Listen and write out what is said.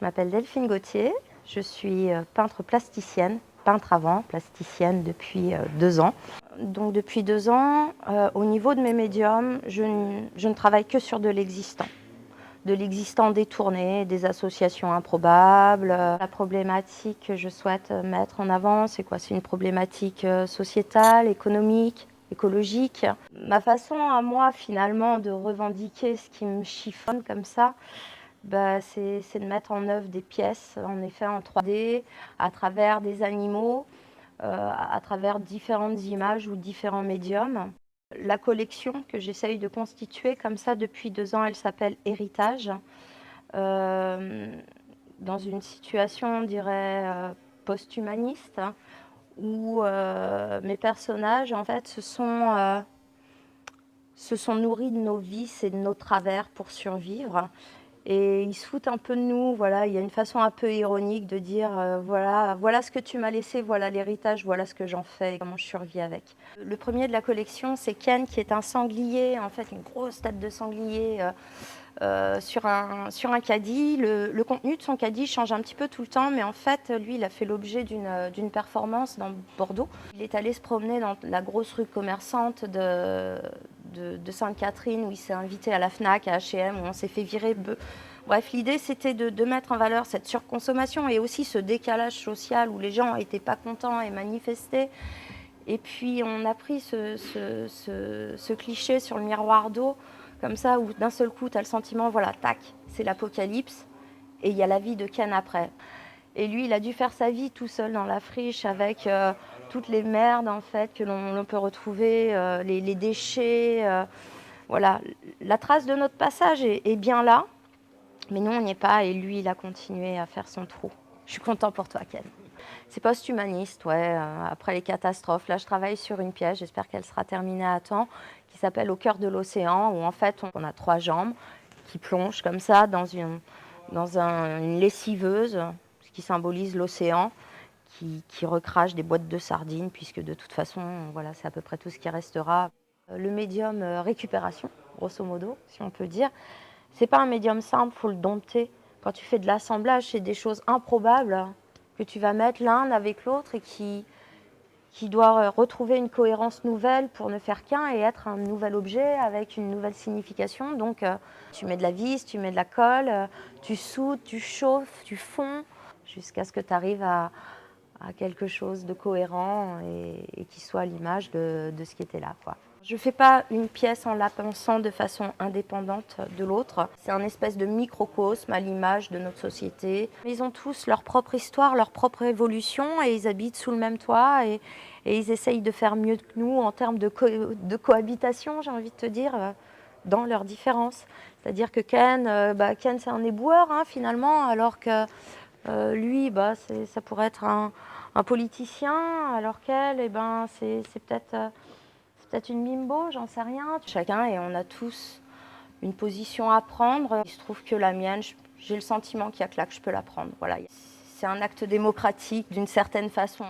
Je m'appelle Delphine Gauthier, je suis peintre plasticienne, peintre avant, plasticienne depuis 2 ans. Donc depuis 2 ans, au niveau de mes médiums, je ne travaille que sur de l'existant détourné, des associations improbables. La problématique que je souhaite mettre en avant, c'est quoi? C'est une problématique sociétale, économique, écologique. Ma façon à moi finalement de revendiquer ce qui me chiffonne comme ça, c'est de mettre en œuvre des pièces, en effet en 3D, à travers des animaux, à travers différentes images ou différents médiums. La collection que j'essaye de constituer comme ça depuis 2 ans, elle s'appelle Héritage. Euh, dans une situation, on dirait, post-humaniste, hein, où mes personnages, en fait, se sont nourris de nos vices et de nos travers pour survivre. Et ils se foutent un peu de nous, voilà. Il y a une façon un peu ironique de dire voilà ce que tu m'as laissé, voilà l'héritage, voilà ce que j'en fais et comment je survis avec. Le premier de la collection, c'est Ken, qui est un sanglier, en fait une grosse tête de sanglier sur un caddie. Le contenu de son caddie change un petit peu tout le temps, mais en fait, lui, il a fait l'objet d'une performance dans Bordeaux. Il est allé se promener dans la grosse rue commerçante de Sainte-Catherine, où il s'est invité à la Fnac, à H&M, où on s'est fait virer. Bref, l'idée, c'était de mettre en valeur cette surconsommation et aussi ce décalage social où les gens n'étaient pas contents et manifestaient. Et puis, on a pris ce cliché sur le miroir d'eau, comme ça, où d'un seul coup, tu as le sentiment, voilà, tac, c'est l'apocalypse, et il y a la vie de Ken après. Et lui, il a dû faire sa vie tout seul dans la friche avec toutes les merdes, en fait, que l'on peut retrouver, les déchets. Voilà, la trace de notre passage est bien là, mais nous, on n'y est pas, et lui, il a continué à faire son trou. Je suis content pour toi, Ken. C'est post-humaniste, ouais, après les catastrophes. Là, je travaille sur une pièce, j'espère qu'elle sera terminée à temps, qui s'appelle Au cœur de l'océan, où en fait, on a 3 jambes qui plongent comme ça une lessiveuse, ce qui symbolise l'océan, qui recrache des boîtes de sardines, puisque de toute façon, voilà, c'est à peu près tout ce qui restera. Le médium récupération, grosso modo, si on peut dire, c'est pas un médium simple, faut le dompter. Quand tu fais de l'assemblage, c'est des choses improbables que tu vas mettre l'un avec l'autre et qui doit retrouver une cohérence nouvelle pour ne faire qu'un et être un nouvel objet avec une nouvelle signification. Donc tu mets de la vis, tu mets de la colle, tu soudes, tu chauffes, tu fonds, jusqu'à ce que tu arrives à quelque chose de cohérent et qui soit à l'image de ce qui était là, quoi. Je ne fais pas une pièce en la pensant de façon indépendante de l'autre. C'est un espèce de microcosme à l'image de notre société. Ils ont tous leur propre histoire, leur propre évolution et ils habitent sous le même toit et ils essayent de faire mieux que nous en termes de cohabitation, j'ai envie de te dire, dans leurs différences. C'est-à-dire que Ken c'est un éboueur, hein, finalement, alors que lui, ça pourrait être un politicien, alors qu'elle, c'est peut-être une bimbo, j'en sais rien. Chacun, et on a tous une position à prendre. Il se trouve que la mienne, j'ai le sentiment qu'il y a que là que je peux la prendre. Voilà. C'est un acte démocratique d'une certaine façon.